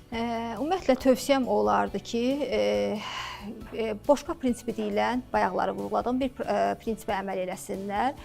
Ümumiyyətlə tövsiyəm olardı ki, boşqab prinsipi deyilən, bayaqları vurğuladığım bir prinsipə əməl eləsinlər.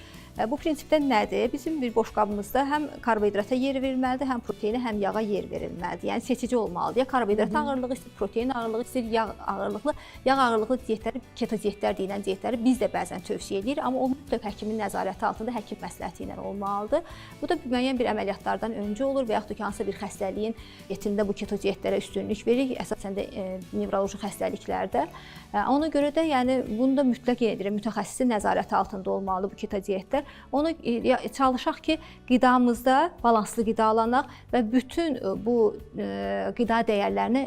Bu prinsipdə nədir? Bizim bir boşqabımızda həm karbohidrata yer verilməlidir, həm proteinə, həm yağa yer verilməlidir. Yəni seçici olmalıdır. Ya karbohidrat ağırlığı istəyir, protein ağırlığı istəyir, yağ ağırlıqlı. Yağ ağırlıqlı diyetləri, keto diyetlər deyilən diyetləri biz də bəzən tövsiyə edirik, amma o mütləq həkimin nəzarəti altında, həkim məsləhəti ilə olmalıdır. Bu da müəyyən bir əməliyyatlardan öncə olur və yaxud da ki, hansısa bir xəstəliyin diyetində bu keto diyetlərə üstünlük veririk, əsasən də nevroloji xəstəliklərdə. Ona görə də yəni bunu da mütləq yenə deyirəm, mütəxəssisin nəzarəti altında olmalı bu keto diyetlər. Onu çalışaq ki, qidamızda balanslı qidalanaq və bütün bu qida dəyərlərini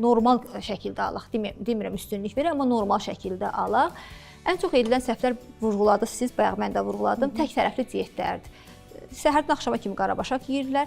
normal şəkildə alaq. Demirəm üstünlük verək, amma normal şəkildə alaq. Ən çox edilən səhvlər vurğuladınız siz, bayaq mən də vurğuladım, tək tərəfli diyetlərdir. Səhərdən axşama kimi qarabaşaq yeyirlər.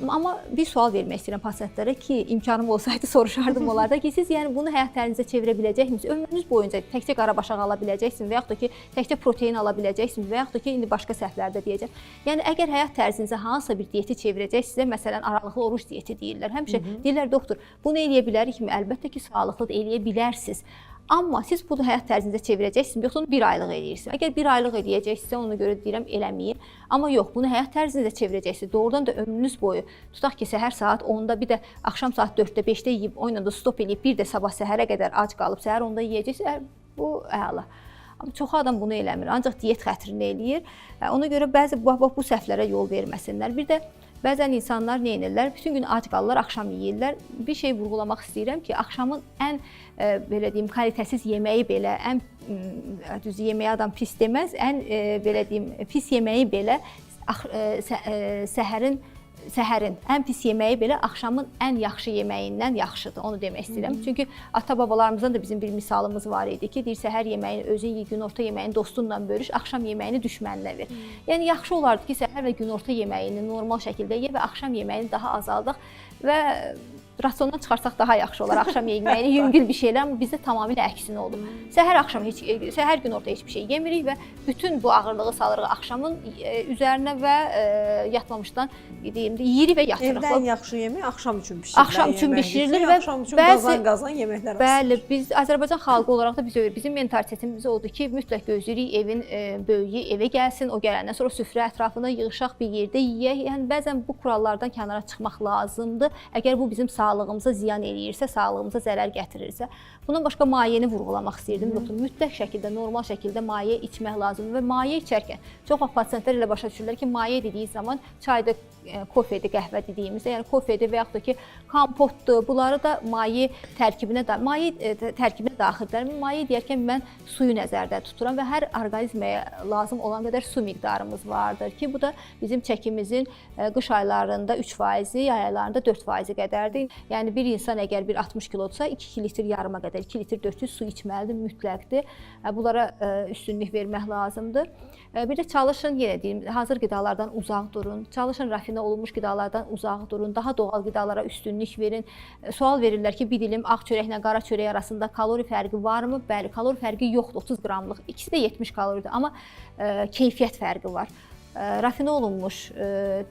Amma bir sual vermək istəyirəm pasientlərə ki, imkanım olsaydı soruşardım onlarda ki, siz yəni bunu həyat tərzinizə çevirə biləcəksiniz? Ömrünüz boyunca təkcə qarabaşaq ala biləcəksiniz və yaxud da ki, təkcə protein ala biləcəksiniz və yaxud da ki, indi başqa səhvlərdə deyəcəm. Yəni əgər həyat tərzinizə hansısa bir diyeti çevirəcəksinizsə, məsələn, aralıqlı oruc diyeti deyirlər. Həmişə deyirlər, doktor, bunu eləyə bilərikmi? Əlbəttə ki, sağlıqlıdır, eləyə bilərsiniz. Amma siz bunu həyat tərzinizə çevirəcəksiniz, yoxsa onu bir aylıq eləyirsiniz. Əgər bir aylıq eləyəcəksinizsə, ona görə deyirəm, eləməyin. Amma yox, bunu həyat tərzinizə çevirəcəksiniz. Doğrudan da ömrünüz boyu, tutaq ki, səhər saat 10-da, bir də axşam saat 4-də, 5-də yeyib, o ilə də stop eləyib, bir də sabah səhərə qədər ac qalıb, səhər 10-da yeyəcəksiniz, bu əla. Amma çox adam bunu eləmir, ancaq diyet xətrini eləyir. Ona görə bəzi bu səhvlərə yol verməsinlər. Bir də bəzən insanlar nə edirlər? Bütün gün ac qalırlar, axşam yeyirlər. Bir şey vurğulamaq istəyirəm ki, axşamın ən belə deyim, kalitəsiz yeməyi belə, ən düz yeməyi adam pis deməz, ən belə deyim, pis yeməyi belə səhərin ən pis yeməyi belə axşamın ən yaxşı yeməyindən yaxşıdır. Onu demək istəyirəm. Çünki ata-babalarımızdan da bizim bir misalımız var idi ki, deyir səhər yeməyini özün ye, günorta yeməyini dostunla bölüş, axşam yeməyini düşməninlə ver. Yəni yaxşı olardı ki, səhər və günorta yeməyini normal şəkildə ye və axşam yeməyini daha azaldaq və rasiondan çıxarsaq daha yaxşı olar. Axşam yeməyini yüngül bir şeylər, amma bizdə tamamilə əksinə olur. Səhər günorta heç bir şey yemirik və bütün bu ağırlığı salırıq axşamın üzərinə və yatmamışdan deyim də yeyirik və yatırıq. Evdən yaxşı yemək axşam üçün bişirilir. Axşam üçün bişirilir və axşam üçün qazan yeməklər. Bəli, biz Azərbaycan xalqı olaraq da bizim mentalitetimiz odur ki, mütləq gözləyirik evin böyüyü evə gəlsin, o gələndən sonra süfrə ətrafında yığışaq bir yerdə yeyək. Yəni bəzən bu kurallardan kənara çıxmaq lazımdır. Əgər bu bizim sağlığımıza ziyan eləyirsə, sağlığımıza zərər gətirirsə. Bundan başqa mayeni vurğulamaq istəyirdim. Yoxdur, mütləq şəkildə, normal şəkildə maye içmək lazımdır və maye içərkən çox vaxt pasientlər elə başa düşürlər ki, maye dediyi zaman çayda, kofedir, qəhvə dediyimizdə, yəni kofedir və yaxud da ki, kompotdur, bunları da maye tərkibinə daxildirlər. Maye deyərkən mən suyu nəzərdə tuturam və hər orqanizməyə lazım olan qədər su miqdarımız vardır ki, bu da bizim çəkimizin qış aylarında 3%, yay aylarında 4% qədərdir. Yəni bir insan əgər bir 60 kilodursa 2 litr yarıma qədər, 2 litr 400 su içməlidir, mütləqdir. Bunlara üstünlük vermək lazımdır. Bir də çalışın, yenə deyim, hazır qidalardan uzaq durun. Çalışın rafinə olunmuş qidalardan uzaq durun. Daha doğal qidalara üstünlük verin. Sual verirlər ki, bir dilim ağ çörəklə qara çörək arasında kalori fərqi varmı? Bəli, kalori fərqi yoxdur, 30 qramlıq. İkisi də 70 kaloridir, amma keyfiyyət fərqi var. Rafinə olunmuş,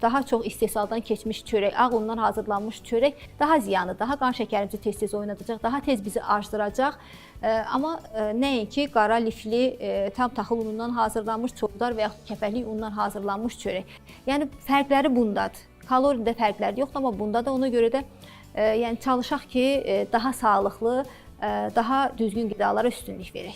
daha çox istehsaldan keçmiş çörək, ağ undan hazırlanmış çörək daha ziyanlı, daha qan şəkərimizi tez-tez oynadacaq, daha tez bizi acdıracaq. Amma nəinki qara lifli, tam taxıl unundan hazırlanmış çovdar və yaxud kəpəklik unundan hazırlanmış çörək. Yəni fərqləri bundadır. Kalorində fərqləri yoxdur, amma bunda da ona görə də yəni çalışaq ki, daha sağlıqlı, daha düzgün qidalara üstünlük verək.